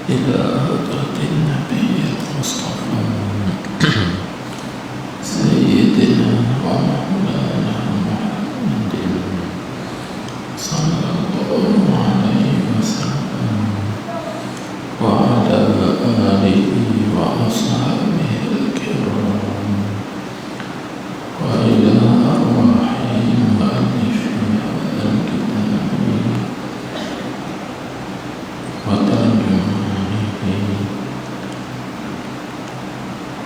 إلى حضرة النبي المصطفى سيدنا ومولانا محمد صلى الله عليه وسلم وعلى آله وأصحابه الكرام وإلى أرواح مؤلفي هذا الكتاب وترجمانه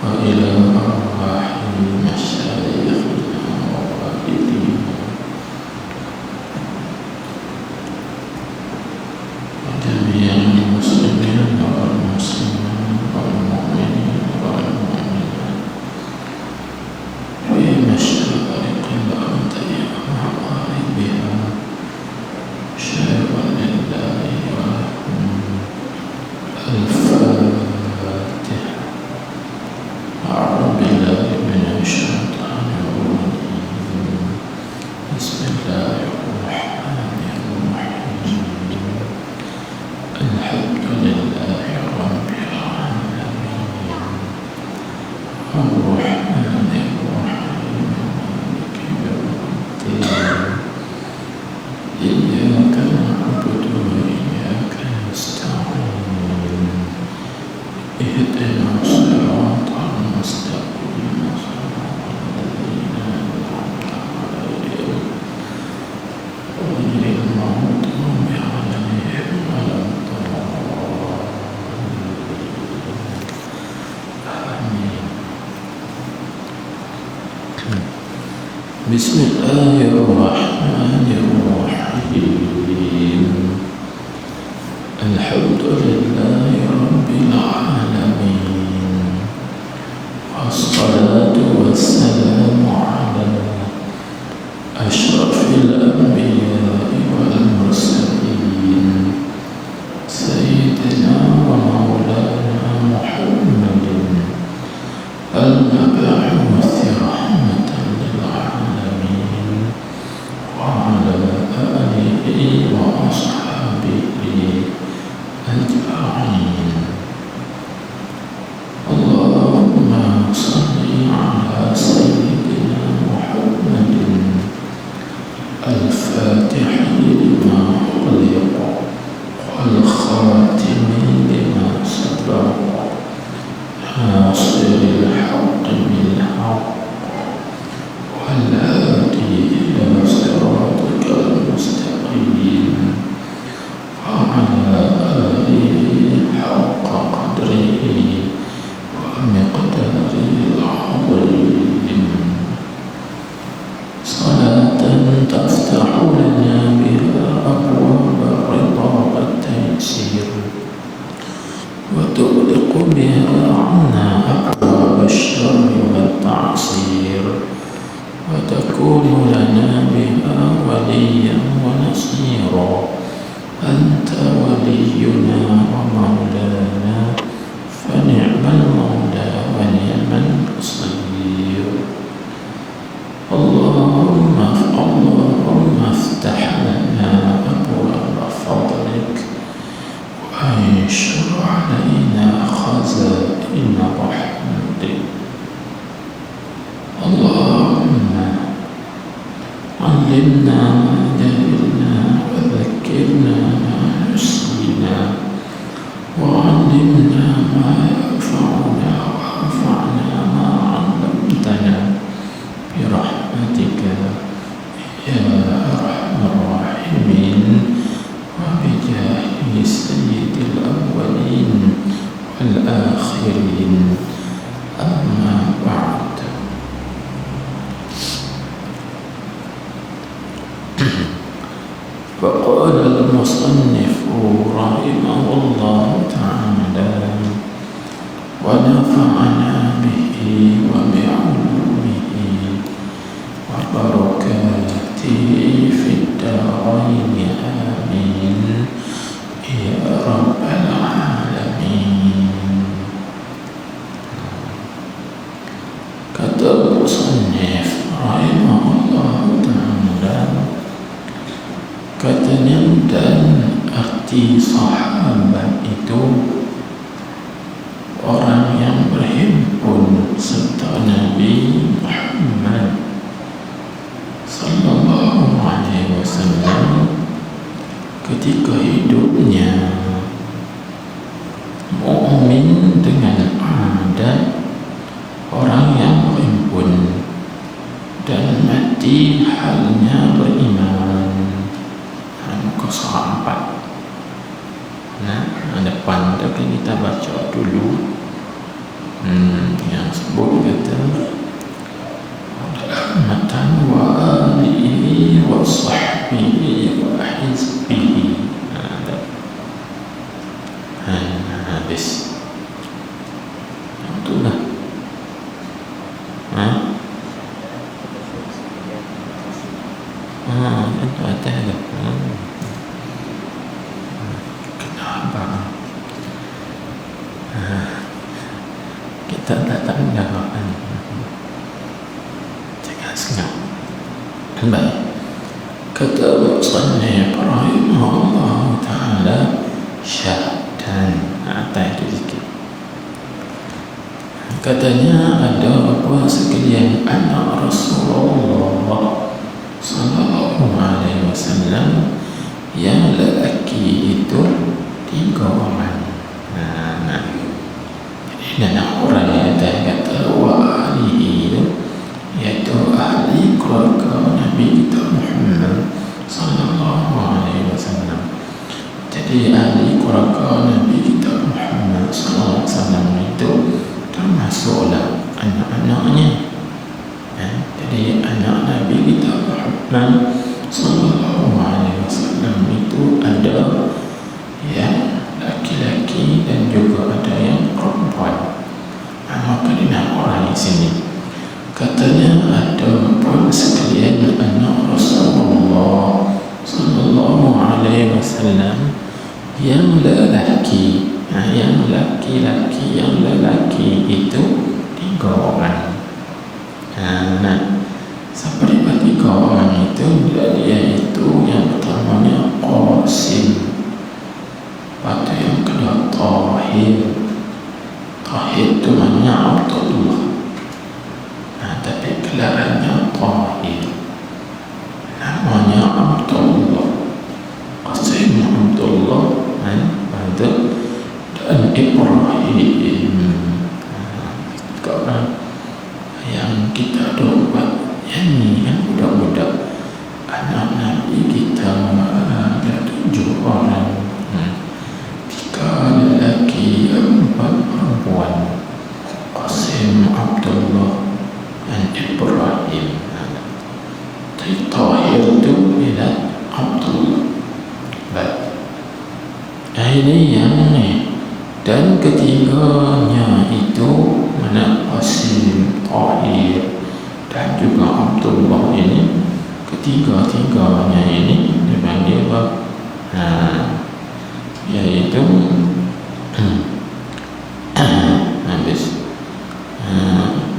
وإلى أرواح مشايخنا ووالدينا وجميع المسلمين والمسلمات والمؤمنين والمؤمنات في مشارق الأرض ومغاربها شهر لله ولكم الفاتحة. أعوذ بالله من الشيطان الرجيم. بسم الله الرحمن الرحيم. الحمد لله رب العالمين الرحمن الرحيم مالك يوم الدين إياك نعبد وإياك نستعين اهدنا الصراط المستقيم صراط الذين أنعمت عليهم غير المغضوب عليهم ولا الضالين آمين. بسم الله الرحمن الرحيم. الحمد لله رب العالمين والصلاة والسلام على أشرف الأنبياء والمرسلين سيدنا ومولانا محمد المبعوث رحمة للعالمين وعلى آله وأصحابه أجمعين. اللهم صل على سيدنا محمد الفاتح لما خلق والخاتم لما سبق ناصر الحق بالحق والهادي إلى صراطك المستقيم وعلى آله حق قدره ومقداره العظيم. صلاة تفتح لنا بها أبواب الرضا والتيسير وتغلق بها عنا أبواب الشر والتعسير وتكون لنا بها وليا ونصيرا. أنت ولينا ومولانا فنعم المولى ونعم النصير. اللهم افتح لنا أبواب فضلك وانشر علينا خزائن رحمتك. اللهم علمنا ما جهلنا وذكرنا ما نسينا وعلمنا ما ينفعنا وانفعنا ما علمتنا برحمتك يا أرحم الراحمين وبجاه سيد الأولين والآخرين. أما بعد. فقال المصنف رحمه الله تعالى ونفعنا به وبعلومه وبركاته في الدارين آمين يا رب العالمين. Kata musannif rahimahullah ta'ala, katanya dan arti sahabat itu Nabi Muhammad sallallahu alaihi wasallam ketika hidupnya mukmin dengan adat orang yang berimpun dan mati halnya beriman. Muka surah 4. Depan tu kita baca dulu yang sebut kata rahmatan wa alihi wa sahbihi wa hizbihi. Habis itulah itu atas tu. Kenapa kita tak menjawabkan? Jangan senyap. Baik. Kata musannif rahimahullah ta'ala syahdan. Atas itu sikit. Katanya ada apa sekalian anak Rasulullah sallallahu alaihi wasallam yang lelaki itu 3 orang. Jadi anak orang yang kata wa ahlihi itu iaitu ahli keluarga Nabi kita Muhammad sallallahu alaihi wasallam. Jadi ahli keluarga Nabi kita Muhammad sallallahu alaihi wasallam itu termasuklah anak-anaknya. Jadi anak Nabi kita Muhammad sallallahu alaihi wasallam itu ada yang laki-laki dan juga ada yang perempuan. Maka dia orang di sini katanya ada pun sekalian anak Rasulullah sallallahu alaihi wasallam yang lelaki. Yang laki-laki, yang lelaki itu 3 orang. Siapa dia 3 orang itu? Dia itu yang pertamanya Qasim, lepas tu yang kedua Tahir. Tahir itu namanya Abdullah, tapi gelarannya Tahir, namanya Abdullah. Qasim Abdullah dan Ibrahim. Sekarang yang kita doa yang budak-budak anak Nabi kita ada 7 orang, 3 lelaki, 4 perempuan. Qasim, Abdullah dan Ibrahim. Tahir itu bila Abdullah. Baik. Ini yang ni. Dan ketiganya itu mana Qasim, Tahir dan juga Abdullah ini, ketiga-tiganya ini dipanggil apa? Iaitu habis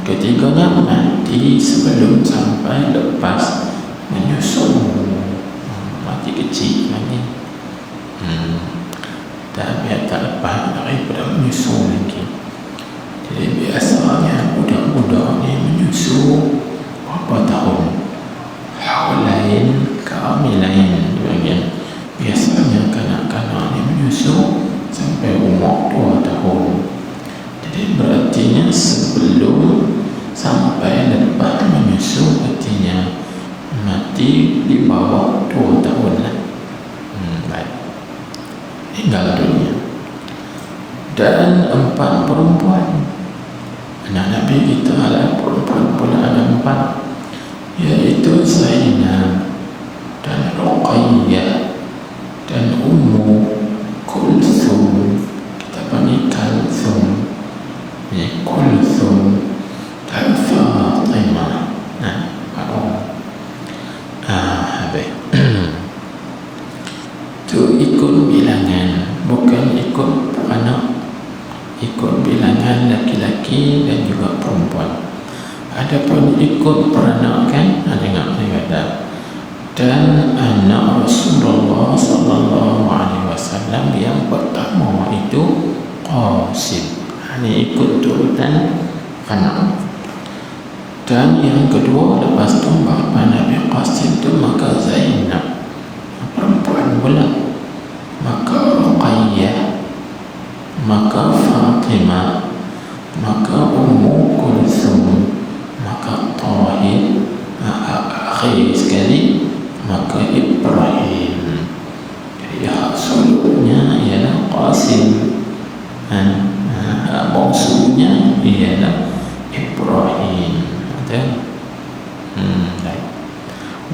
ketiganya mati sebelum sampai lepas menyusul. Mati kecil lagi. Dan biar tak lepas daripada menyusul lagi. Jadi biasanya budak-budak ni menyusul berapa tahun? Haulain kamilain. Biasanya kanak-kanak ni menyusul sampai umur 2 tahun. Jadi berartinya sebelum sampai lepas menyusul, artinya mati di bawah 2 tahun lah. Baik. Tinggal dunia. Dan 4 perempuan. Anak Nabi kita adalah perempuan pula ada 4, iaitu Zainab dan Ruqayyah dan Ummu Kulthum. Kita panggil Kulthum. Ini Kulthum dan Fatimah. Habis. Itu ikut bilangan, bukan ikut anak, ikut bilangan laki-laki dan juga perempuan. Adapun ikut peranakan, dengar saya kata, dan anak Rasulullah sallallahu alaihi wasallam yang pertama itu Qasim. Ini ikut turutan anak. Dan yang kedua, lepas tu bapa Nabi Qasim tu maka Zainab perempuan pula, maka Ruqayyah, maka Fatimah, maka Ummu Kulthum, maka Tahir, akhir sekali maka Ibrahim. Jadi suluknya ialah Qasim, bongsunya ialah Ibrahim.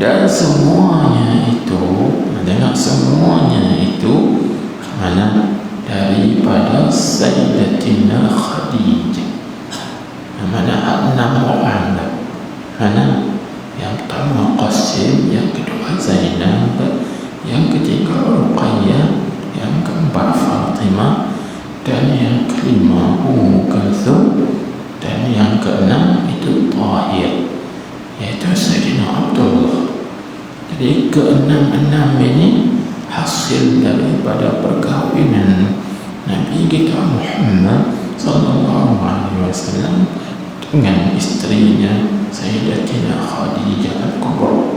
Dan semuanya itu, dengar, semuanya itu mana daripada Sayyidatina Khadijah. Mana 6 orang, mana yang pertama Qasim, yang kedua Zainab, yang ketiga Ruqayyah, yang keempat Fatimah, dan yang kelima Ummu Kulthum, dan yang keenam itu Tahir, yaitu Sayyidina Abdullah. Jadi keenam-enam ini hasil daripada perkahwinan Nabi kita Muhammad sallallahu alaihi wasallam dengan istrinya Sayyidatina Khadijah Al-Kubra.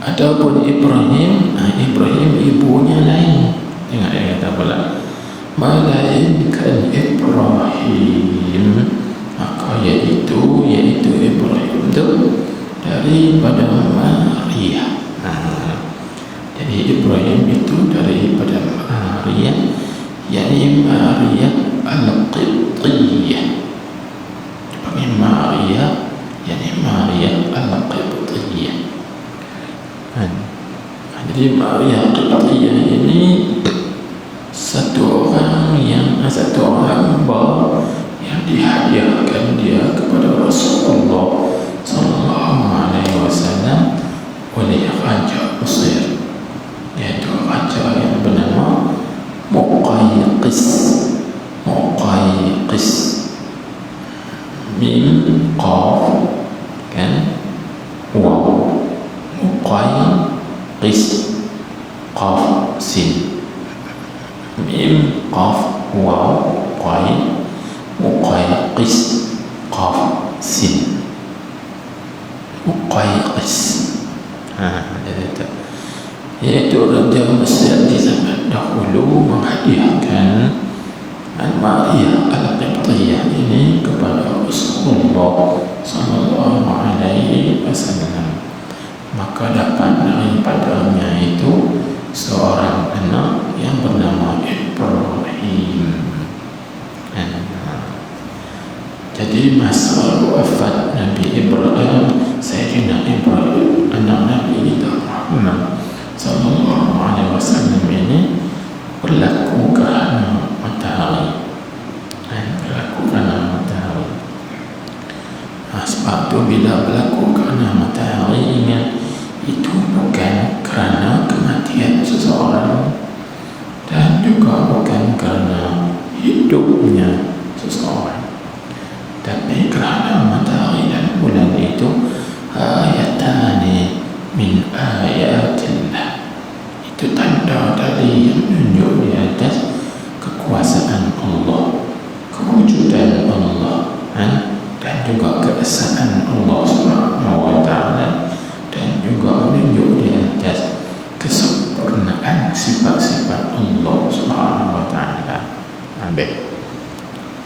Adapun Ibrahim, Ibrahim ibunya lain. Tengok dia kata pula, melainkan Ibrahim, maka iaitu Ibrahim itu daripada Maria. Jadi Ibrahim itu daripada Maria, yakni Maria Al-Qibtiyah. Panggil Maria, yakni Maria Al-Qibtiyah. Jadi Maria Al-Qibtiyah ini satu orang hamba yang dihadiahkan dia kepada Rasulullah sallallahu alaihi wasallam oleh Raja Mesir, yaitu raja yang bernama Muqayqis. Mim qaf kan waw, Muqayqis, qaf sin, mim qaf waw qay, Muqayqis, qaf sin, Muqayqis. Yaitu Raja Mesir di zaman dahulu menghadiahkan Maria Al-Qibtiyah ini kepada Rasulullah sallallahu alaihi wasallam. Maka dapat daripadanya itu seorang anak yang bernama Ibrahim. Jadi masa wafat Nabi Ibrahim, Sayyidina Ibrahim, anak Nabi kita Muhammad sallallahu alaihi wasallam ini berlaku kerana matahari. Sebab itu bila berlaku kerana matahari, ingat itu bukan kerana kematian seseorang dan juga bukan kerana hidupnya seseorang, tapi kerana matahari dan bulan itu ayatani min ayatillah. Itu tanda dari yang menunjuk di atas kekuasaan Allah, kewujudan Allah, dan juga keesaan Allah Subhanahu wa ta'ala, dan juga menunjuk di atas kesempurnaan sifat-sifat Allah Subhanahu wa ta'ala.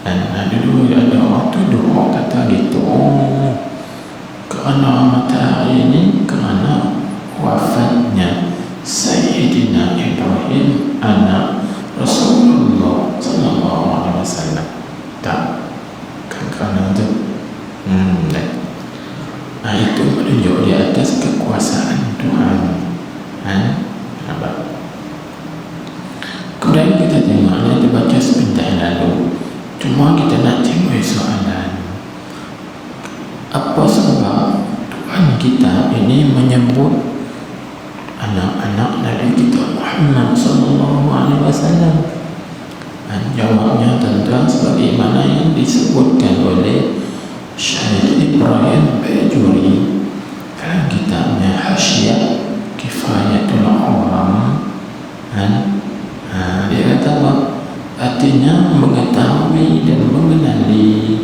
Dan dulu ada orang tuduh, kata gitu, kerana matahari ini kerana wafatnya Sayyidina Ibrahim anak Rasulullah sallallahu alaihi wasallam. Tak, kan kerana itu. Itu menunjuk di atas kekuasaan Tuhan. Kemudian kita tengok, kita baca sebentar lalu. Cuma kita nak timbul soalan, apa sebab Tuhan kita ini menyebut anak-anak Nabi kita Muhammad sallallahu alaihi wasallam? Jawabnya tentang sebagaimana yang disebutkan oleh Syekh Ibrahim Bajuri dalam kitabnya Hasyiah Kifayatul Awam. Dia kata artinya mengetahui dan mengenali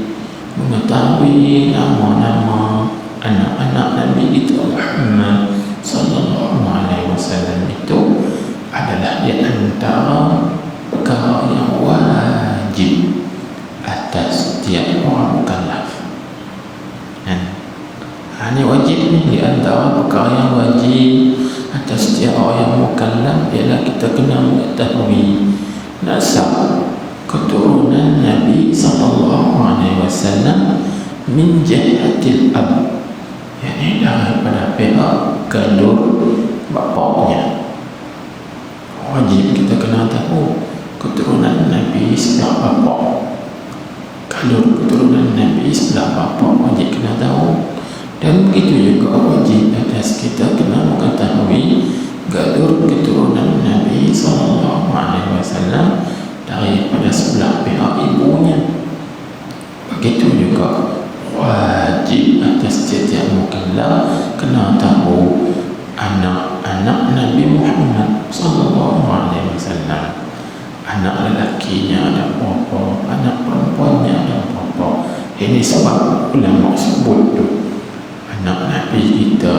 mengetahui nama-nama anak-anak Nabi kita Muhammad sallallahu alaihi wasallam itu adalah di antara perkara yang wajib atas setiap orang mukallaf. Ini wajib ni, di antara perkara yang wajib atas setiap orang yang mukallaf ialah kita kena mengetahui nasab keturunan Nabi sallallahu alaihi wasallam min jihatil ab, yakni daripada pihak galur bapaknya. Wajib kita kena tahu keturunan Nabi sebelah bapak, galur keturunan Nabi sebelah bapak wajib kena tahu. Dan begitu juga wajib atas kita kena mengetahui galur keturunan Nabi sallallahu alaihi wasallam daripada sebelah pihak ibunya. Begitu juga wajib atas setiap mukallaf kena tahu anak-anak Nabi Muhammad sallallahu alaihi wasallam. Anak lelakinya ada berapa, anak perempuannya ada berapa. Ini sebab ulama sebut tu anak Nabi kita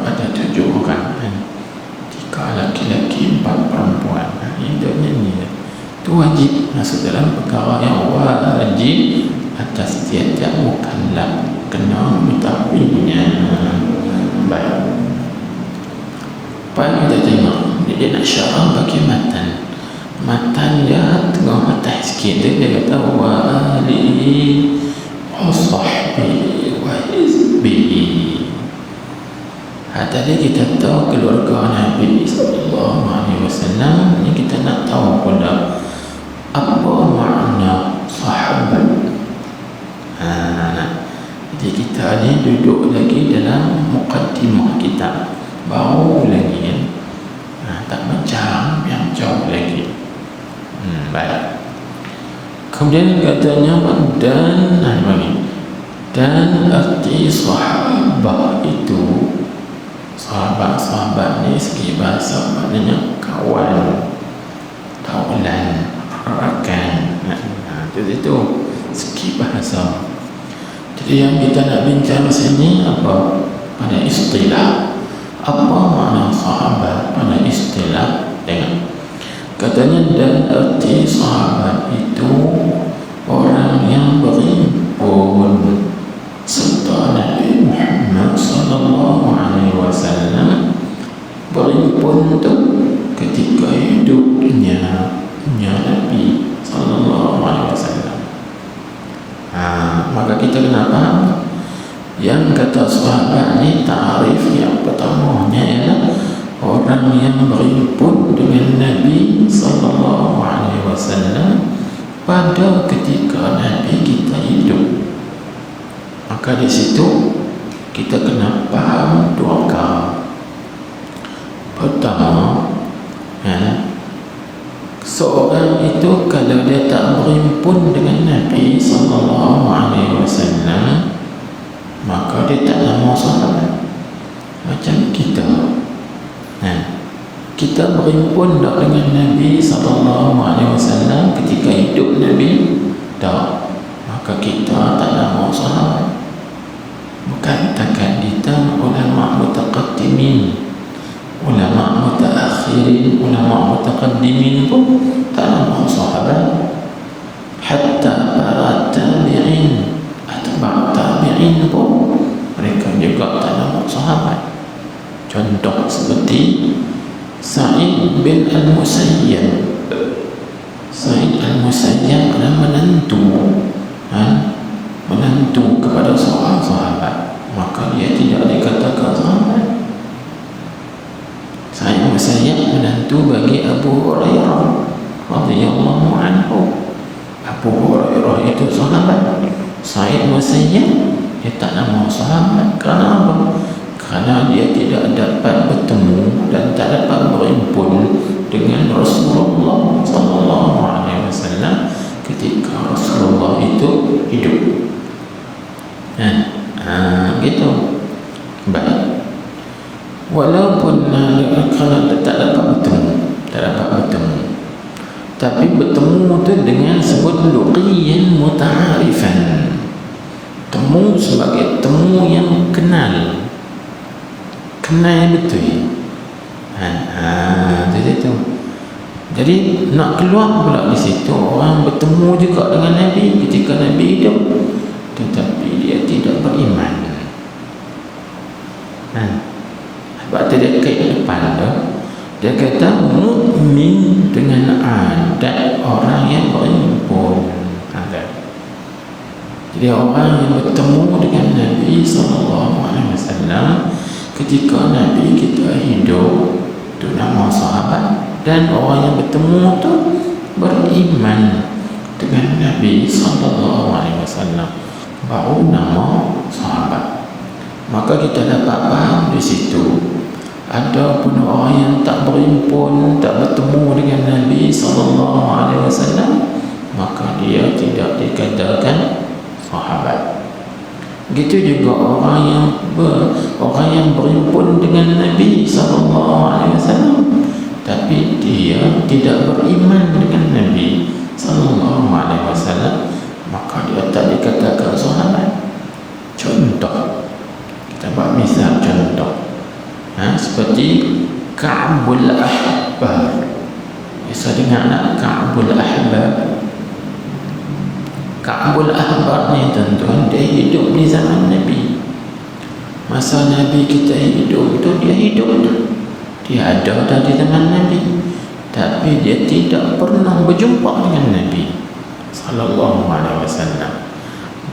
ada 7 orang, 3 laki-laki 4 perempuan. Indahnya ni itu wajib masuk dalam perkara yang wajib atas tiap-tiap mukallaf kena mengetahuinya. Baik, apa yang kita tengok dia nak syarah bagi matan dia tengah atas sikit dia kata wa alihi wa sahbihi wa hizbihi. Tadi kita tahu keluarga Nabi sallallahu alaihi wasallam, ni kita nak tahu pula apa makna sahabat. Jadi kita ni duduk lagi dalam muqaddimah kita, baru lagi tak macam yang jauh lagi. Baik. Kemudian katanya dan arti sahabat itu, sahabat ni segi bahasa maknanya kawan, taulan, rakan. Itu segi bahasa. Jadi yang kita nak bincang sini apa? Pada istilah, apa makna sahabat pada istilah? Tengok, katanya dan arti sahabat itu orang yang berhimpun serta Nabi Muhammad sallallahu alaihi wasallam. Berhimpun tu ketika hidupnya Nabi sallallahu alaihi wasallam. Maka kita kena faham yang kata sahabat ni, ta'rif yang pertamanya ialah orang yang berhimpun dengan Nabi sallallahu alaihi wasallam pada ketika Nabi kita hidup. Maka di situ kita kena faham 2 perkara. Pertama, seorang itu kalau dia tak berhimpun dengan Nabi sallallahu alaihi wasallam, maka dia tak nama sahabat. Macam kita, kita berhimpun tak dengan Nabi sallallahu alaihi wasallam ketika hidup Nabi? Tak. Maka kita tak nama sahabat. Bukan takat kita ulama mutaqaddimin, ulama mutaakhirin, ulama mutaqaddimin pun tak nama sahabat. Hatta para tabi'in, atba' tabi'in pun mereka juga tak nama sahabat. Contoh seperti Sa'id bin Al-Musayyab. Sa'id Al-Musayyab adalah menantu kepada seorang sahabat, maka dia tidak dikatakan sahabat. Sa'id Al-Musayyab menantu bagi Abu Hurairah radhiyallahu anhu. Abu Hurairah itu sahabat. Sa'id Al-Musayyab dia tak nama sahabat. Kerana apa? Kerana dia tidak dapat bertemu dan tak dapat berhimpun dengan Rasulullah sallallahu alaihi wasallam ketika Rasulullah itu hidup. Gitu. Baik. Walaupun kerana tak dapat bertemu, tapi bertemu tu dengan sebut luqiyan muta'arifan. Temu sebagai temu yang kenal betul. Jadi itu. Jadi nak keluar pula di situ, orang bertemu juga dengan Nabi ketika Nabi hidup, tetapi dia tidak beriman. Sebab tu dia kait depan tu, dia kata mukmin dengan adat orang yang berimpun. Jadi orang yang bertemu dengan Nabi SAW ketika Nabi kita hidup, itu nama sahabat. Dan orang yang bertemu tu beriman dengan Nabi SAW, baru nama sahabat. Maka kita dapat faham di situ, ada pun orang yang tak berimpun, tak bertemu dengan Nabi SAW, maka dia tidak dikatakan sahabat. Begitu juga orang yang berimpun dengan Nabi SAW, tapi dia tidak beriman dengan Nabi SAW, maka dia tak dikatakan sahabat. Contoh, kita buat misal contoh, seperti Ka'bul Ahbar. Bisa dengar tak Ka'bul Ahbar? Ka'bul Ahbar ni tuan-tuan, dia hidup di zaman Nabi. Masa Nabi kita hidup tu, dia hidup tu, dia ada dah di zaman Nabi, tapi dia tidak pernah berjumpa dengan Nabi SAW,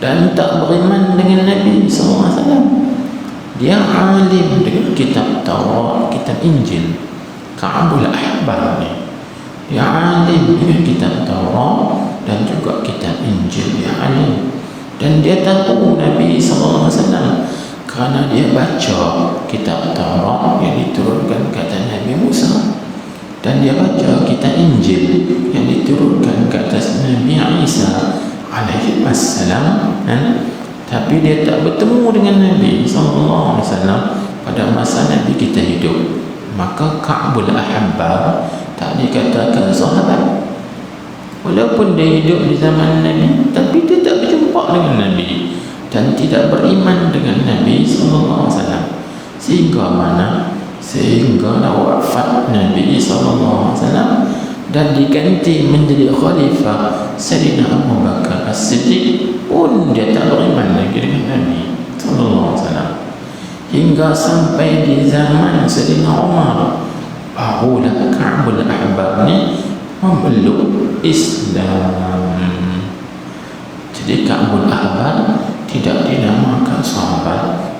dan tak beriman dengan Nabi SAW. Dia alim dengan kitab Taurat, kitab Injil. Ka'bul Ahbar ni, dia alim dengan kitab Taurat dan juga kitab Injil. Dia alim dan dia tahu Nabi SAW kerana dia baca kitab Taurat yang diturunkan ke atas Nabi Musa, dan dia baca kitab Injil yang diturunkan ke atas Nabi Isa alaihi wassalam, tapi dia tak bertemu dengan Nabi SAW pada masa Nabi kita hidup. Maka Ka'bul Ahbar tak dikatakan sahabat, walaupun dia hidup di zaman Nabi, tapi dia tak berjumpa dengan Nabi dan tidak beriman dengan Nabi SAW. Sehingga mana? Sehingga wafat Nabi SAW dan diganti menjadi khalifah Sayyidina Abu Bakar As-Siddiq, pun dia tak beriman lagi dengan Nabi SAW. Hingga sampai di zaman Sayyidina Umar, barulah Ka'bul Ahbar ni memeluk Islam. Jadi Ka'bul Ahbar tidak dinamakan sahabat,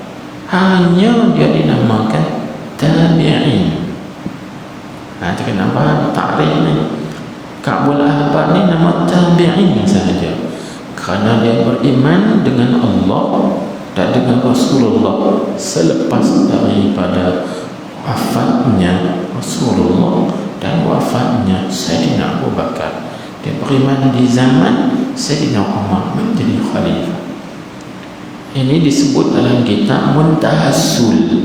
hanya dia dinamakan tabi'in. Itu kenapa takrif ni? Ka'bul Ahbar ni nama tabi'in sahaja, kerana dia beriman dengan Allah dan dengan Rasulullah selepas daripada wafatnya Rasulullah dan wafatnya Sayyidina Abu Bakar. Dia beriman di zaman Sayyidina Umar menjadi khalifah. Ini disebut dalam kitab Muntahassul,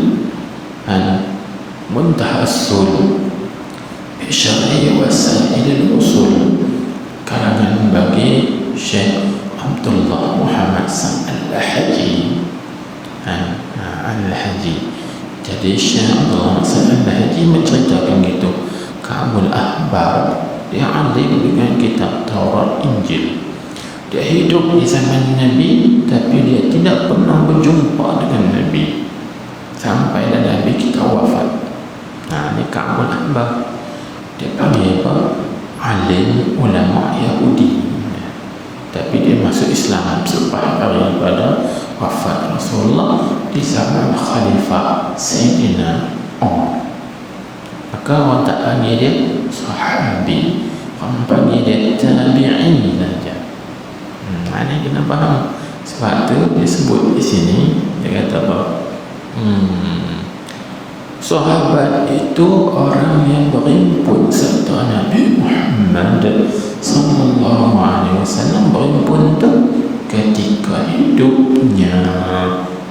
Muntahassul Syar'i Wasailil Usul, karangan bagi Syekh Abdullah Muhammad Al-Haji. Al-Haji. Jadi Syekh Abdullah Al-Haji menceritakan gitu, Ka'bul Ahbar dia alim dengan kitab Taurat Injil. Dia hidup di zaman Nabi, tapi dia tidak pernah berjumpa dengan Nabi sampai Nabi kita wafat. Ini Ka'bul Ahbar. Dia panggil apa? Alim ulama Yahudi, tapi dia masuk Islam selepas daripada wafat Rasulullah di zaman Khalifah Sayyidina Umar. Maka orang tak panggil dia sahabi, orang panggil dia tabi'in saja. Ini kena faham. Sebab tu dia sebut di sini, dia kata apa? Sahabat itu orang yang berimpun serta Nabi Muhammad sallallahu alaihi wasallam. Berimpun tu ketika hidupnya,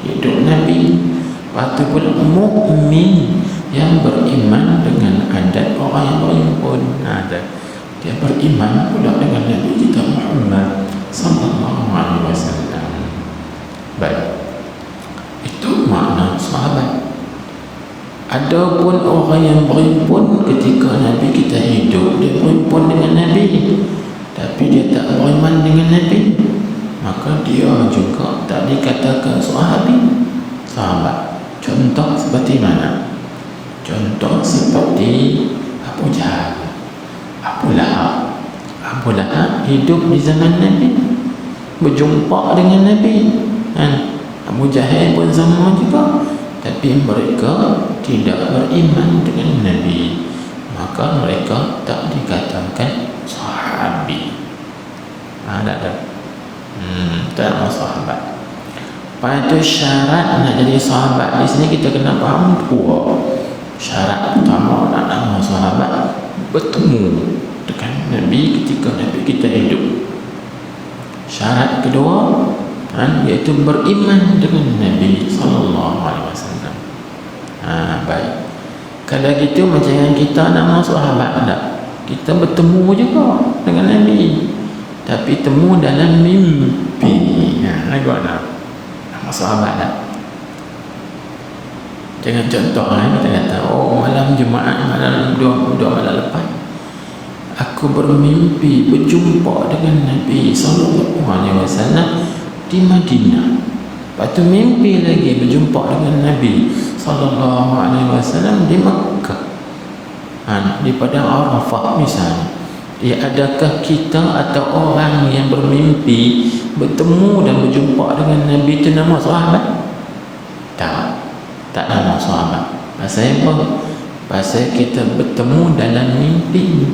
hidup Nabi. Lepas tu pula mukmin yang beriman dengan adat orang yang berimpun. Dia beriman pula dengan Nabi kita Muhammad sallallahu alaihi wasallam. Baik, itu makna sahabat. Adapun orang yang berimpun ketika Nabi kita hidup, dia berimpun dengan Nabi tapi dia tak beriman dengan Nabi, maka dia juga tak dikatakan sahabat. Contoh seperti mana? Contoh seperti Abu Jahal, Abu Lahab. Abu Lahab hidup di zaman Nabi, berjumpa dengan Nabi. Abu Jahal pun sama juga, tapi mereka tidak beriman dengan Nabi, maka mereka tak dikatakan sahabi. Tak nama sahabat. Pada syarat nak jadi sahabat di sini kita kena faham dua. Syarat pertama nak nama sahabat, bertemu dengan Nabi ketika Nabi kita hidup. Syarat kedua iaitu beriman dengan Nabi sallallahu alaihi wasallam. Baik. Kalau gitu macam yang kita nama sahabat tak? Kita bertemu juga dengan Nabi, tapi temu dalam mimpi. Lagu nama sahabat tak? Jangan contoh kita kata, malam Jumaat, malam dua malam lepas aku bermimpi berjumpa dengan Nabi sallallahu alaihi wasallam di Madinah. Lepas tu mimpi lagi berjumpa dengan Nabi sallallahu alaihi wasallam di Makkah, di padang Arafah misalnya. Adakah kita atau orang yang bermimpi bertemu dan berjumpa dengan Nabi itu nama sahabat? Tak nama sahabat. Pasal apa? Pasal kita bertemu dalam mimpi.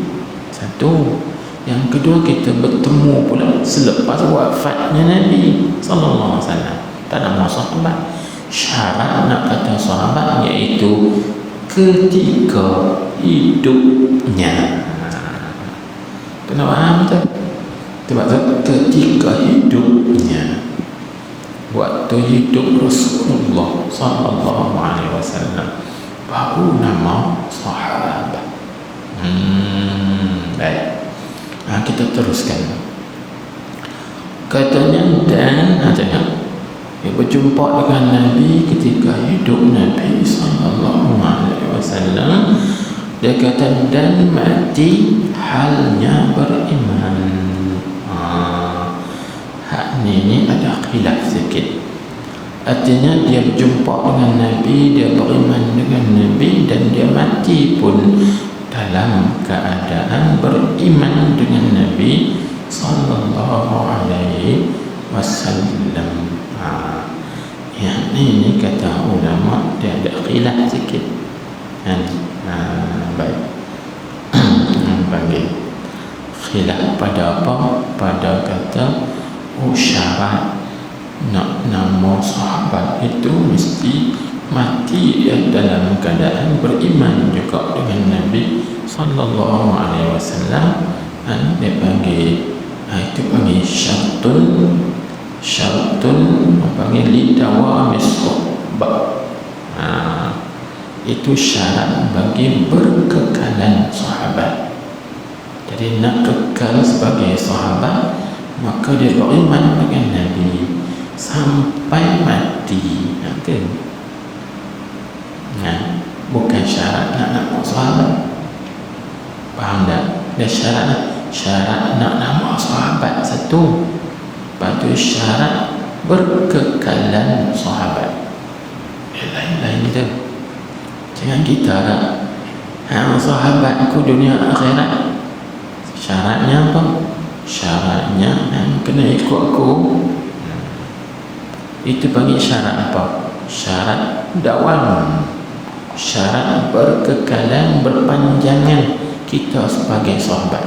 Satu. Yang kedua, kita bertemu pula selepas wafatnya Nabi sallallahu alaihi wasallam. Tak nama sahabat. Syarat nak kata sahabat iaitu ketika hidupnya. Kena faham tak? Sebab ketika hidupnya, waktu hidup Rasulullah sallallahu alaihi wasallam, baru nama sahabat. Baik. Kita teruskan. Katanya dan berjumpa dengan Nabi ketika hidup Nabi sallallahu alaihi wasallam. Dia kata dan mati halnya beriman. Hak ni ada khilaf sikit. Artinya dia berjumpa dengan Nabi, dia beriman dengan Nabi, dan dia mati pun dalam keadaan beriman dengan Nabi sallallahu alaihi wasallam. Yang ini kata ulama dia ada khilaf sikit. Baik. Bagi khilaf pada apa? Pada kata syarat nak nama sahabat itu mesti mati dalam keadaan beriman juga dengan Nabi sallallahu alaihi wasallam. Dia panggil itu panggil syartun panggil lidawamis suhbah. Itu syarat bagi berkekalan sahabat. Jadi nak kekal sebagai sahabat, maka dia beriman dengan Nabi sampai mati. Bukan syarat nak nama sahabat. Faham tak? Dia syarat nak nama sahabat satu. Lepas tu syarat berkekalan sahabat. Lain-lain tu. Jangan kita tak sahabatku dunia akhirat. Syaratnya apa? Syaratnya kena ikut aku. Itu panggil syarat apa? Syarat dawam. Syarat berkekalan berpanjangan kita sebagai sahabat.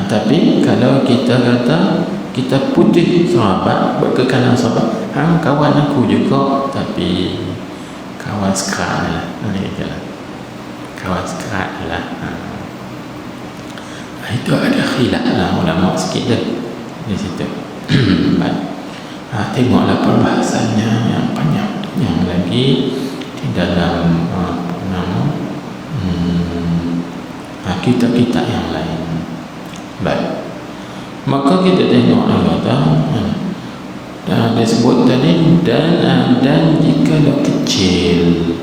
Tapi kalau kita kata kita putih sahabat, berkekalan sahabat, kawan aku juga tapi kawan sekerat lah. Kawan sekerat lah. Itu ada khilaf lah ulama sikit dah di situ. Tengoklah perbahasannya yang panjang yang lagi di dalam kitab-kitab yang lain. Baik. Maka kita tengok kata Dan disebut tadi dan jika kecil,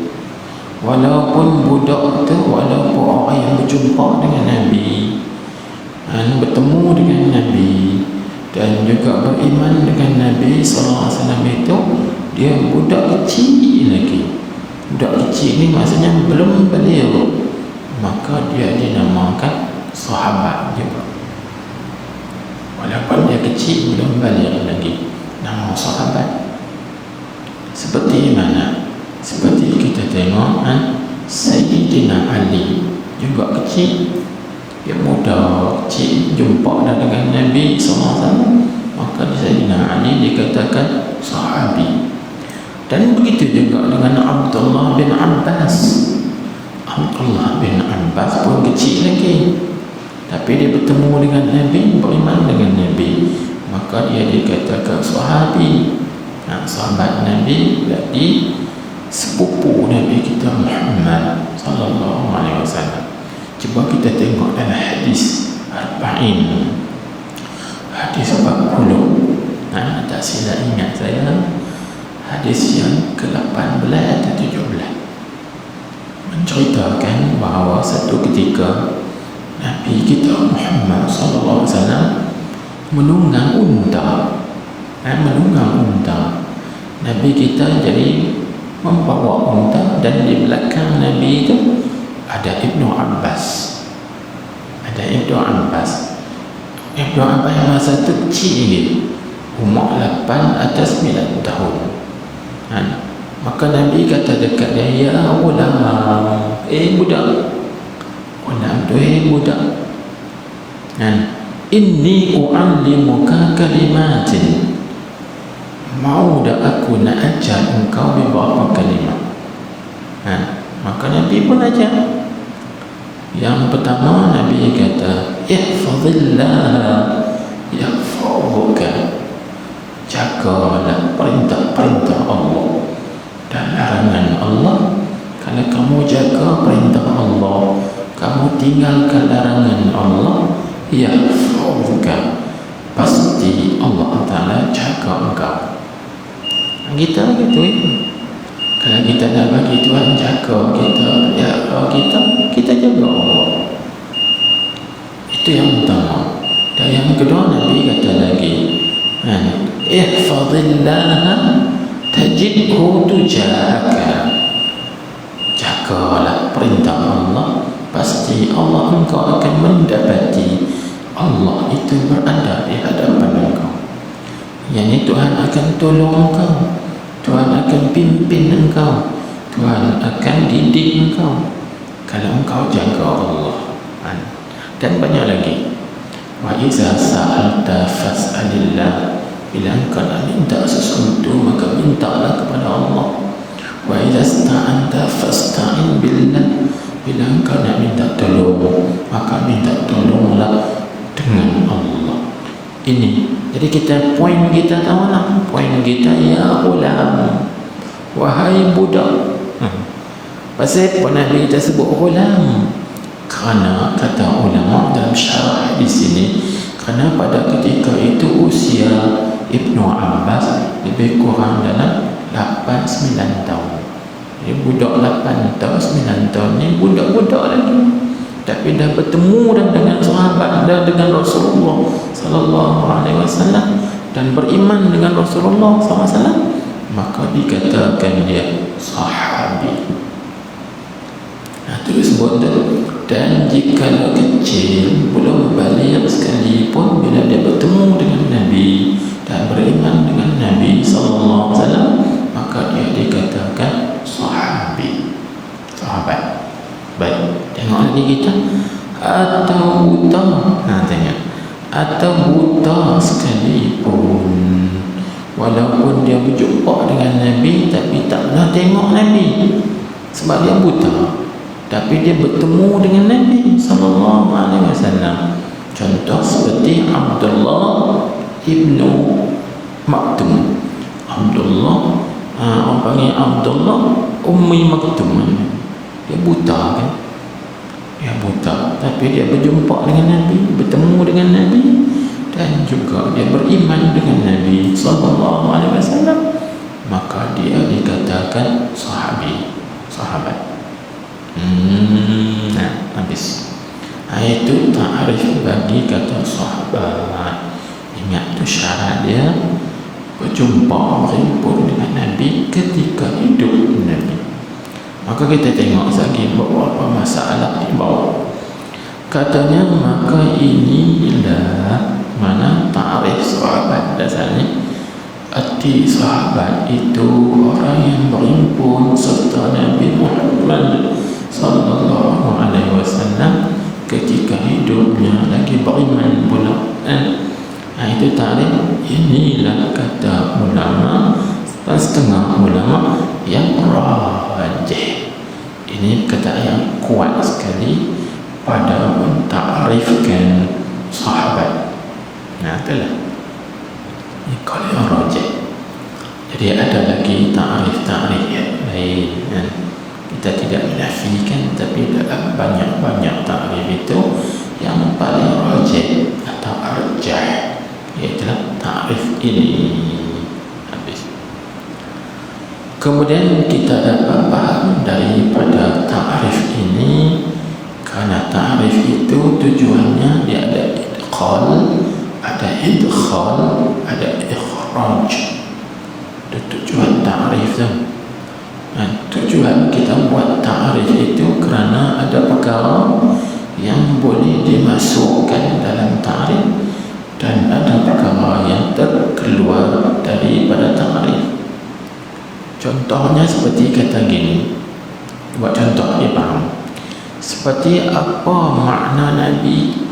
walaupun budak tu, walaupun orang yang berjumpa dengan Nabi, bertemu dengan Nabi dan juga beriman dengan Nabi SAW itu, dia budak kecil lagi. Budak kecil ni maksudnya belum balik, maka dia dinamakan sahabat juga. Walaupun dia kecil belum balik lagi, nama sahabat. Seperti mana? Seperti kita tengok Sayyidina Ali juga kecil, dia muda kecil jumpa dengan Nabi SAW, maka Sayyidina Ali dikatakan sahabi. Dan begitu juga dengan Abdullah bin Abbas. Abdullah bin Abbas pun kecil lagi, tapi dia bertemu dengan Nabi, beriman dengan Nabi, maka dia dikatakan sahabi. Sahabat Nabi berarti sepupu Nabi kita Muhammad sallallahu alaihi wasallam. Cuba kita tengok dalam hadis Arba'in, hadis 40. Tak silap ingat saya, hadis yang ke-18 atau 17, menceritakan bahawa satu ketika Nabi kita Muhammad sallallahu alaihi wasallam menunggang unta. Nabi kita jadi membawa unta, dan di belakang Nabi itu ada Ibnu Abbas. Ibnu Abbas yang masa tu kecil, umur 8 atau 9 tahun. Maka Nabi kata dekat dia, ya ulam, budak. Ulam tu, budak. Inni u'allimuka kalimatin. Mau dah aku nak ajar engkau beberapa kalimat. Maka Nabi pun ajar. Yang pertama Nabi kata, ihfazillah yahfazuka. Jagalah perintah-perintah Allah dan larangan Allah. Kalau kamu jaga perintah Allah, kamu tinggalkan larangan Allah, yahfazuka, pasti Allah Ta'ala jaga engkau. Kita gitu. Kalau kita nak bagi Tuhan jaga kita, kita jaga Allah. Itu yang pertama. Dan yang kedua Nabi kata lagi, ihfazillah tajidhu tujahaka. Jagalah perintah Allah, pasti Allah engkau akan mendapati Allah itu berada di hadapan engkau. Yang ini Tuhan akan tolong engkau, Tuhan akan pimpin engkau, Tuhan akan didik engkau kalau engkau jaga Allah. Dan banyak lagi. Wa iza sa'alta fas'alillah. Bila engkau nak minta sesuatu, maka mintalah kepada Allah. Wa iza sta'anta fasta'in billah. Bila engkau nak minta tolong, maka minta tolonglah dengan Allah. Ini. Jadi poin kita tahu lah. Poin kita, ya ulam, wahai budak. Pasal apa Nabi kita sebut ulam? Kerana kata ulama dalam syarah di sini, kerana pada ketika itu usia Ibnu Abbas lebih kurang dalam 8-9 tahun. Jadi budak 8 tahun 9 tahun ni budak-budak lagi, tapi dah bertemu dengan sahabat dan dengan Rasulullah sallallahu alaihi wasallam dan beriman dengan Rasulullah sallallahu alaihi wasallam, maka dikatakan dia sahabi. Terus sebut dan jika kecil belum balik sekalipun, bila dia bertemu dengan Nabi dan beriman dengan Nabi sallallahu alaihi wasallam, maka dia dikatakan sahabi, sahabat. Baik, tengok lagi kita. Atau buta, tengok, atau buta sekalipun, walaupun dia berjumpa dengan Nabi tapi tak pernah tengok Nabi sebab dia buta, tapi dia bertemu dengan Nabi sallallahu alaihi wasallam. Contoh seperti Abdullah ibnu Maktum. Abdullah, orang panggil Abdullah Ummi Maktum. Dia buta kan? Dia buta, tapi dia berjumpa dengan Nabi, bertemu dengan Nabi, dan juga dia beriman dengan Nabi sallallahu alaihi wasallam, maka dia dikatakan sahabat. Habis. Itu ta'rif bagi kata sahabat. Ingat tu syarat dia berjumpa berhimpun dengan Nabi ketika hidup Nabi. Maka kita tengok lagi beberapa masalah di bawah. Katanya maka inilah mana ta'rif sahabat dasarnya. Arti sahabat itu orang yang berimpun serta Nabi Muhammad sallallahu alaihi wasallam ketika hidupnya lagi beriman pula. Itu ta'rif. Inilah kata ulama dan setengah ulama yang rajih. Ini kata yang kuat sekali pada mentarifkan sahabat. Itulah ini kalau yang rajih. Jadi ada lagi ta'rif yang lain, kita tidak menafikan, tapi dalam banyak ta'rif itu yang paling rajih atau arjah ialah ta'rif ini. Habis. Kemudian kita dapat faham daripada ta'rif ini, karena ta'rif itu tujuannya dia ada idkhal, ada ikhraj. Itu tujuan ta'rif tu. Tujuan kita buat ta'rif itu kerana ada perkara yang boleh dimasukkan dalam ta'rif dan ada perkara yang terkeluar daripada ta'rif. Contohnya seperti kata gini, buat contoh dia faham. Seperti apa makna Nabi?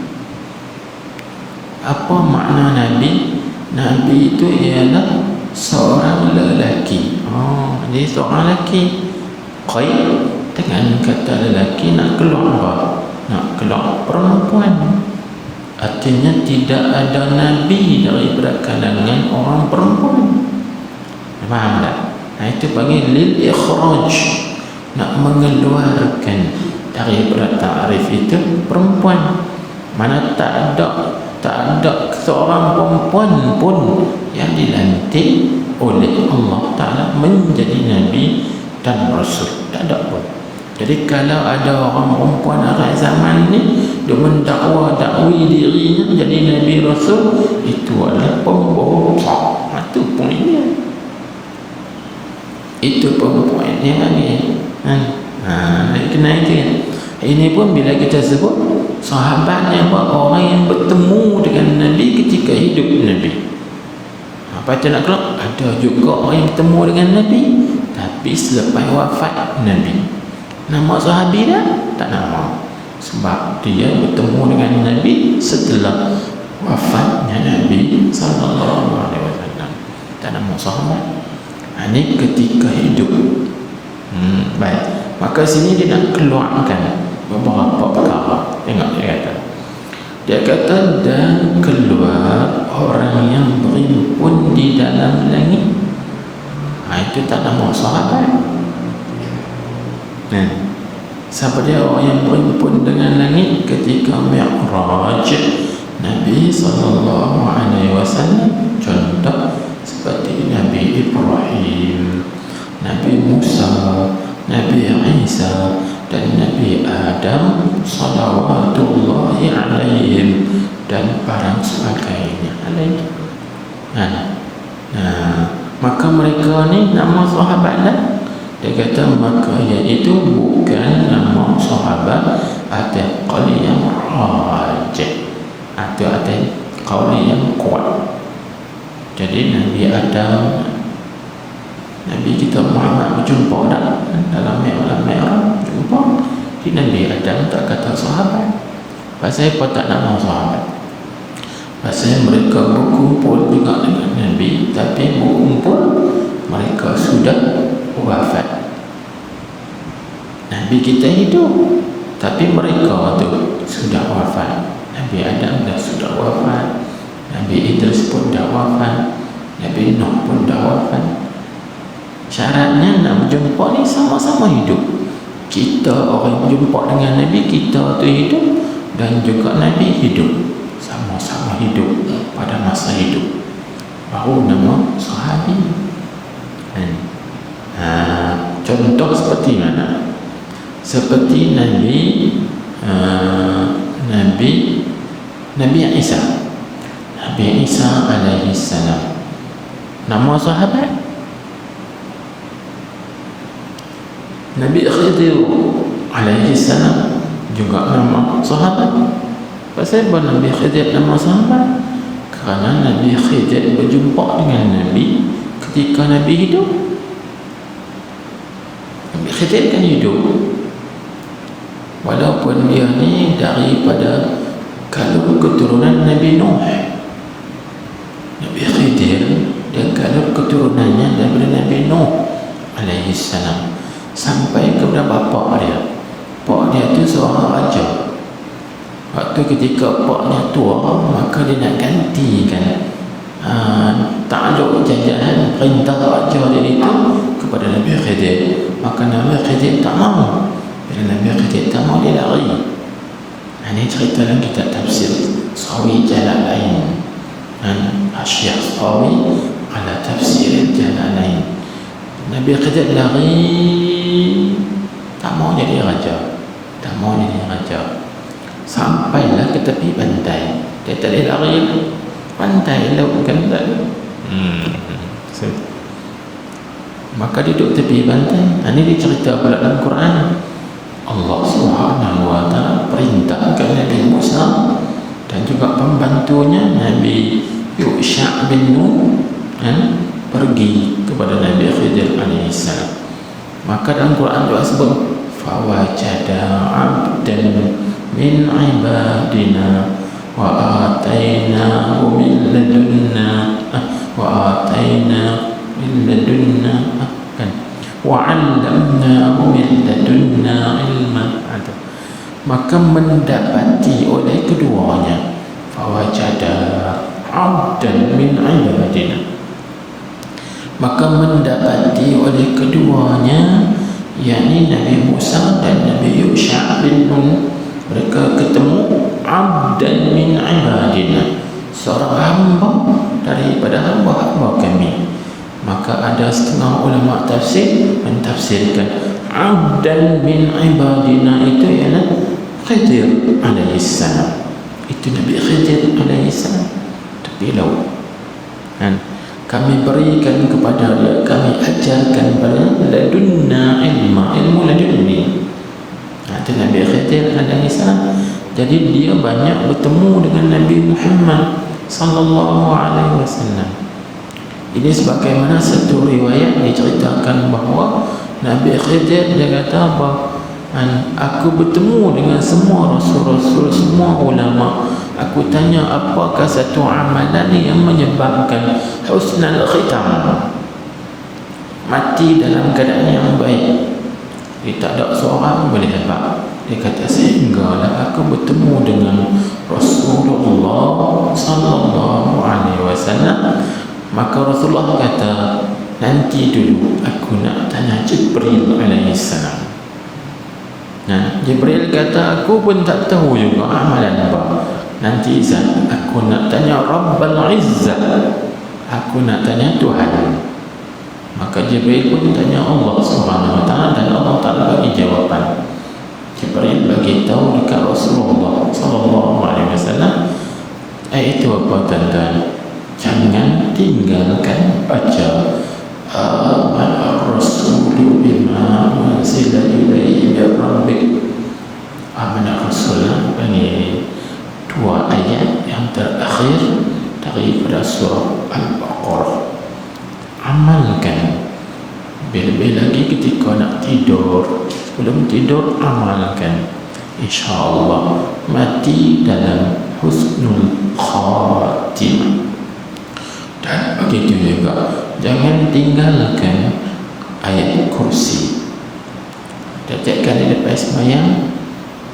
Apa makna Nabi? Nabi itu ialah seorang lelaki. Jadi seorang lelaki. Qaid dengan kata lelaki nak keluar apa? Nak keluar perempuan. Artinya tidak ada Nabi daripada kalangan orang perempuan. Faham tak? Itu panggil lil ikhraj, nak mengeluarkan daripada ta'rif itu perempuan. Mana tak ada seorang perempuan pun yang dilantik oleh Allah Ta'ala menjadi Nabi dan Rasul. Tak ada pun. Jadi kalau ada orang perempuan akhir zaman ni dia dakwi dirinya jadi Nabi Rasul, itu adalah pembohong. Itu poinnya. Itu poinnya lagi. Kena itu kan. Ini pun bila kita sebut sahabat yang orang yang bertemu dengan Nabi ketika hidup Nabi. Apa tu nak keluar? Ada juga orang yang bertemu dengan Nabi tapi selepas wafat Nabi. Nama sahabi dah? Tak nama. Sebab dia bertemu dengan Nabi setelah wafatnya Nabi sallallahu alaihi wasallam. Tak nama sahabat. Ini ketika hidup. Baik. Maka sini dia nak keluarkan beberapa perkara. Tengok dia kata dan keluar orang yang berimpun di dalam langit. Itu tak nama sahabat. Siapa dia orang yang berimpun dengan langit ketika Mi'raj Nabi sallallahu alaihi wasallam? Contoh seperti Nabi Ibrahim, Nabi Musa, Nabi Isa dan Nabi Adam salawatullahi alaihim dan barang sebagainya alaihi. Maka mereka ni nama sahabat dah. Dia kata maka iaitu bukan nama sahabat atau qauli yang rajih atau qauli yang kuat. Jadi Nabi Adam, Nabi kita Muhammad berjumpa dalam Mi'raj, jumpa di Nabi Adam tak kata sahabat. Pasal apa tak nama sahabat? Pasal mereka berkumpul juga dengan Nabi, tapi berkumpul mereka sudah wafat. Nabi kita hidup tapi mereka tu sudah wafat. Nabi Adam dah sudah wafat, Nabi Idris pun dah wafat, Nabi Nuh pun dah wafat. Syaratnya nak berjumpa ni sama-sama hidup. Kita orang berjumpa dengan Nabi, kita tu hidup dan juga Nabi hidup, sama-sama hidup. pada masa hidup, baru nama sahabi. Contoh seperti mana? Seperti Nabi Isa alaihi salam, nama sahabat. Nabi Khidir alaihi salam juga nama sahabat. Pasal apa Nabi Khidir nama sahabat? Kerana Nabi Khidir berjumpa dengan Nabi ketika Nabi hidup. Nabi Khidir kan hidup, walaupun dia ni daripada kalau keturunan Nabi Nuh. Nabi Khidir dia kalau keturunannya daripada Nabi Nuh alaihi salam sampai kepada bapa dia. Pak dia tu seorang raja. Waktu ketika paknya tua, maka dia nak gantikan takluk jajahan perintah raja dia itu kepada Nabi Khidir. Maka Nabi Khidir tak mahu. Bila Nabi Khidir tak mahu, dia lari. Ini cerita dalam kitab tafsir Sawi Jalalain, Syekh Sawi ala tafsir Jalalain. Nabi Khidir lari, tak mau jadi raja, sampailah ke tepi pantai. Dia tak boleh lari, pantai laut kan tak. Maka dia duduk tepi pantai. Ini dicerita pula dalam Quran. Allah Subhanahu wa ta'ala perintahkan Nabi Musa dan juga pembantunya Nabi Yusha bin Nun pergi kepada Nabi Khidir alaihissalam. Maka dalam Quran juga sebut fawajada 'abdan min ibadina wa atainahu min ladunna kan wa 'allamnahu min ladunna ilma. Maka mendapati oleh keduanya fawajada 'abdan min ibadina, maka mendapati oleh keduanya, yakni Nabi Musa dan Nabi Yusha bin Nun, mereka ketemu 'abdan min ibadina, seorang hamba daripada hamba-hamba kami. Maka ada setengah ulama tafsir mentafsirkan 'abdan min ibadina itu ialah Khidir alaihissalam. Itu Nabi Khidir alaihissalam tepi laut. Kami berikan kepada dia, kami ajarkan pada ladunna ilmu ladunni. Itu Nabi Khidir alaihissalam. Jadi dia banyak bertemu dengan Nabi Muhammad sallallahu alaihi wasallam. Ini sebagaimana satu riwayat diceritakan bahawa Nabi Khidir dia kata apa? Aku bertemu dengan semua rasul-rasul, semua ulama. Aku tanya apakah satu amalan yang menyebabkan husnul khitam, mati dalam keadaan yang baik. Dia tak ada seorang boleh dapat. Dia kata sehinggalah aku bertemu dengan Rasulullah sallallahu alaihi wasallam. Maka Rasulullah kata, nanti dulu aku nak tanya Jibril alaihissalam. Jibril kata, aku pun tak tahu juga amalan apa. Nanti aku nak tanya Rabbal Izzah, aku nak tanya Tuhan. Maka Jibril pun tanya Allah Subhanahu wa ta'ala, dan Allah Ta'ala bagi jawapan. Jibril bagi tahu dekat Rasulullah sallallahu alaihi wasallam, itu apa tuan-tuan? Jangan tinggalkan baca Ar-Rasulu bima unzila ilaihi min rabbih. Amana Rasulullah, ini dua ayat yang terakhir daripada surah Al-Baqarah. Amalkan. Bila-bila lagi ketika nak tidur, sebelum tidur amalkan. InsyaAllah mati dalam husnul khatimah. Dan begitu juga jangan tinggalkan ayat kursi. Setiap kali lepas sembahyang,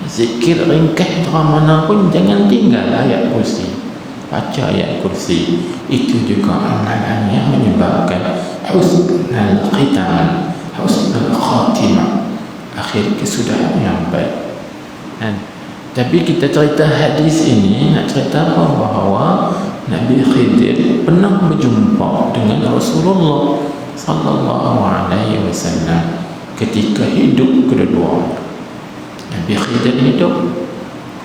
zikir ringkas mana pun jangan tinggal ayat kursi. Baca ayat kursi. Itu juga amalan yang menyebabkan husnul khitam, husnul khatimah, akhir kesudahan yang baik. Tapi kita cerita hadis ini nak cerita apa? Bahawa Nabi Khidir pernah berjumpa dengan Rasulullah sallallahu alaihi wasallam ketika hidup kedua. Nabi Khidir hidup,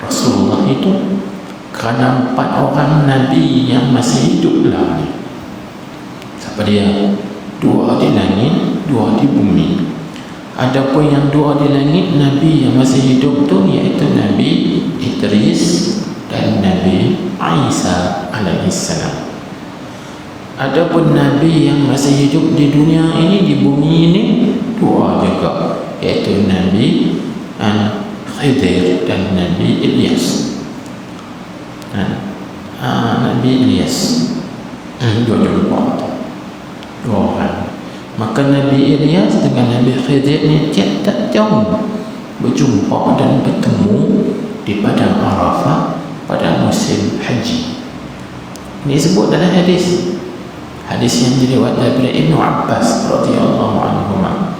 Rasulullah hidup, kerana 4 orang Nabi yang masih hidup lah ni. Siapa dia? 2 di langit, 2 di bumi. Adapun yang 2 di langit, Nabi yang masih hidup tu iaitu Nabi Idris dan Nabi Isa alaihissalam. Adapun Nabi yang masih hidup di dunia ini, di bumi ini, 2 juga, iaitu Nabi Khidir dan Nabi Ilyas. Nabi Ilyas, 2 jumpa, 2 orang. Maka Nabi Ilyas dengan Nabi Khidir ni tiap-tiap tahun berjumpa dan bertemu di padang Arafah pada musim haji. Ini disebut dalam hadis yang diriwayatkan daripada Ibnu Abbas radhiyallahu anhuma,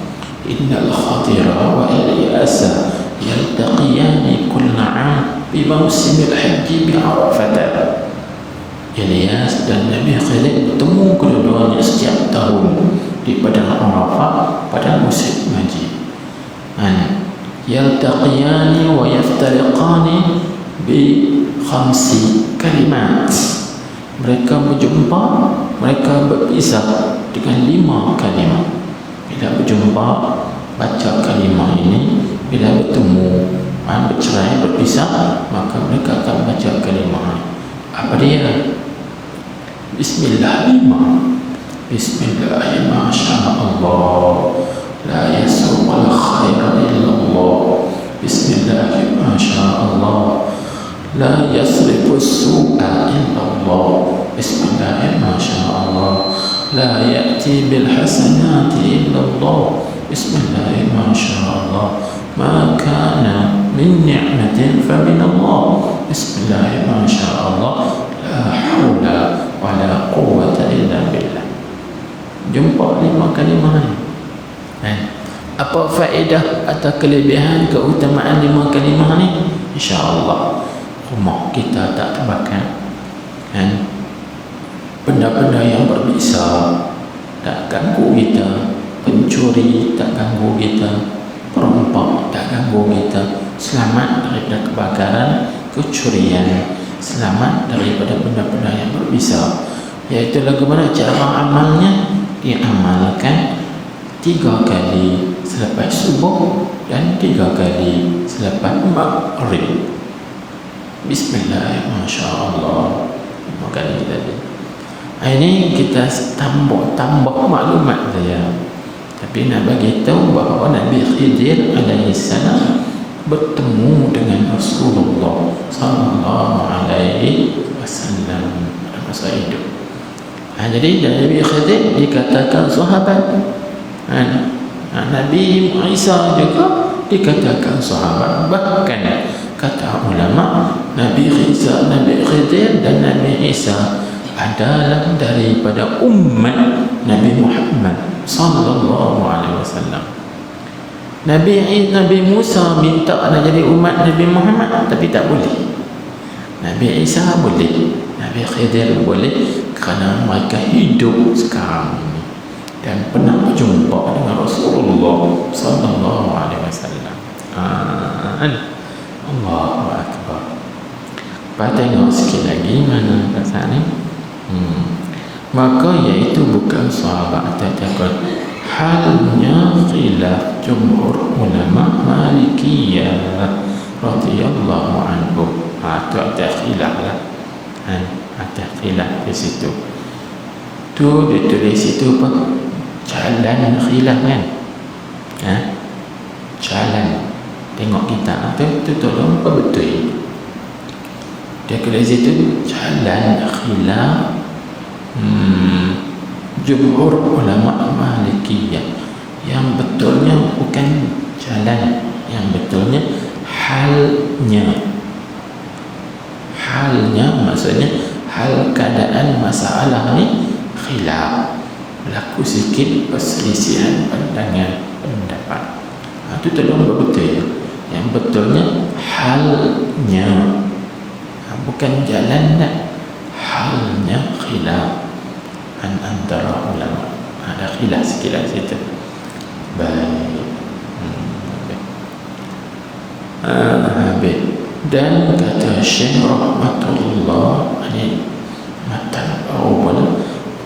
innal Khadira wa Ilyasa yaltaqiyani kulla 'am bi mausimil haji bi Arafah. Ilyas dan Nabi Khidir bertemu kedua-duanya setiap tahun di padang Arafah pada musim haji. Yaltaqiyani wa yaftariqani bi 5 kalimat. Mereka berjumpa, mereka berpisah dengan 5 kalimat. Bila berjumpa, baca kalimah ini. Bila bertemu, bercerai, berpisah, maka mereka akan baca kalimah ini. Apa dia? Bismillahirrahmanirrahim. Bismillahirrahmanirrahim. Masyaallah, la yasruqul khaira illallah. Bismillahirrahmanirrahim. Masyaallah, la yasriqus su'a illallah. Bismillahirrahmanirrahim. Masyaallah, la ya'ti bil hasanati illallah. Bismillahirrahmanirrahim. Masyaallah, ma kana min ni'matin fa min Allah. Bismillahirrahmanirrahim. Masyaallah, la haula wa la quwwata illa billah. Jumpa 5 kalimah ni. Apa faedah atau kelebihan, keutamaan 5 kalimah ni? InsyaAllah rumah kita tak terbakar, benda-benda yang berbisa tak ganggu kita, pencuri tak ganggu kita, perompak tak ganggu kita, selamat daripada kebakaran, kecurian, selamat daripada benda-benda yang berbisa. Iaitu bagaimana cara amalnya? Diamalkan 3 kali selepas subuh dan 3 kali selepas maghrib. Bismillahirrahmanirrahim. Masyaallah, 5 kali tadi. Ini kita tambah maklumat saja. Tapi nak bagi tahu bahawa Nabi Khidir alaihissalam bertemu dengan Rasulullah sallallahu alaihi wasallam pada masa hidup. Jadi Nabi Khidir dikatakan sahabat. Nabi Isa juga dikatakan sahabat. Bahkan kata ulama, Nabi Khidir dan Nabi Isa adalah daripada umat Nabi Muhammad sallallahu alaihi wasallam. Nabi Musa minta nak jadi umat Nabi Muhammad tapi tak boleh. Nabi Isa boleh, Nabi Khidir boleh, kerana mereka hidup sekarang ini dan pernah berjumpa dengan Rasulullah sallallahu alaihi wasallam. Allahu akbar. Tengok sikit lagi mana pasal ni. Maka iaitu bukan sahabat, tetapi halnya khilaf jumhur ulama Malikiyah radhiyallahu anhu. Itu ada khilaf lah, ada khilaf di situ. Tu dia tulis situ apa? Jalan khilaf kan? Jalan. Tengok kita tu tolong apa betul? Dia tulis situ jalan khilaf jumhur ulama Malikiyah. Yang betulnya bukan jalan, yang betulnya halnya maksudnya hal keadaan masalah ni khilaf, berlaku sikit perselisihan pandangan pendapat. Itu tolong betul ya. Yang betulnya halnya, bukan jalan dah, halnya khilaf antara ulama. Ada khilaf sekilas itu. Baik. Dan kata Syekh rahmatullah ini matan awal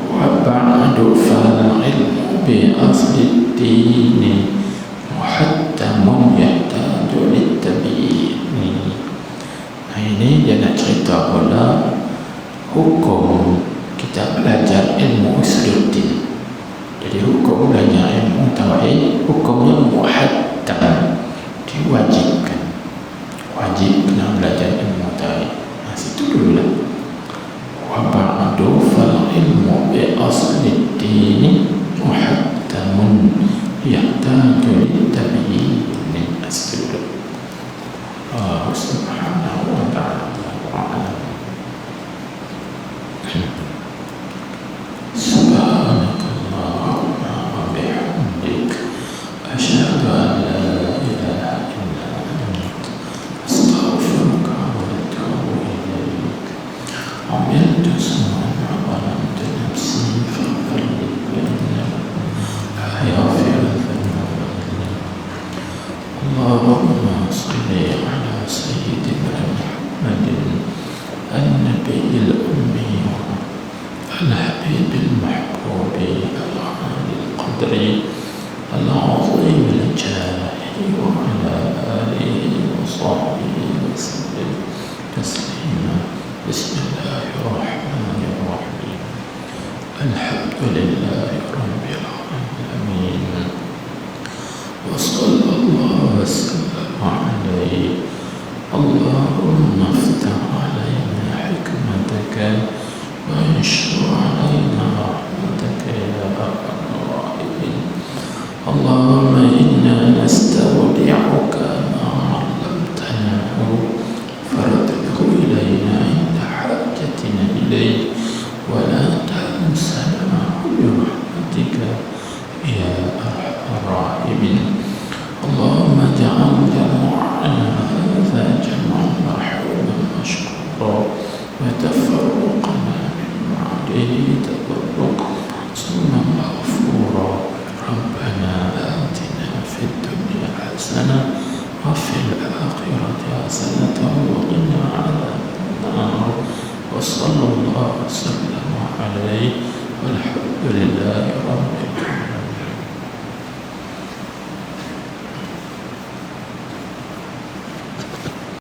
wa ba'du fal ilmu bi asli dini muhattamun yahtaju littabi'ini. Nah ini dia nak cerita pula hukum kita belajar ilmu usuluddin. Jadi hukum belajar ilmu tauhid hukumnya muhattam, diwajibkan, wajib kena belajar ilmu tauhid. Nah situ dulu lah. Wa ba'du fal ilmu bi asli dini muhattamun yahtaju littabi'ini. Astagfirullah. Subhanahu wa ta'ala. Subhanakallahumma wa bihamdik asyhadu an la ilaha illa anta astaghfiruka wa atubu ilaik. Amiltu sunan wa lamtu nafsi faghfir li la yaghfiru dhunuba illa Allahumma salli ala sayyidina Muhammadin an-nabiyil ummi الحبيب المحبوب العالي القدر العظيم الجاه وعلى آله وصحبه وسلم تسليما. بسم الله الرحمن الرحيم. الحمد لله رب العالمين وصلى الله وسلم عليه. اللهم افتح علينا حكمتك وانشر علينا رحمتك يا أرحم الراحمين. اللهم إنا نستودعك ما علمتناه فارده إلينا عند حاجتنا إليه ولا تنسناه برحمتك يا أرحم الراحمين. اللهم اجعل جمعنا هذا جمعا مرحوما مشكورا وتفرقنا عليه تبرك ثم مغفورا. ربنا آتنا في الدنيا حسنة وفي الآخرة حسنة وقنا عذاب النار. وصلى الله وسلم عليه والحمد لله رب العالمين.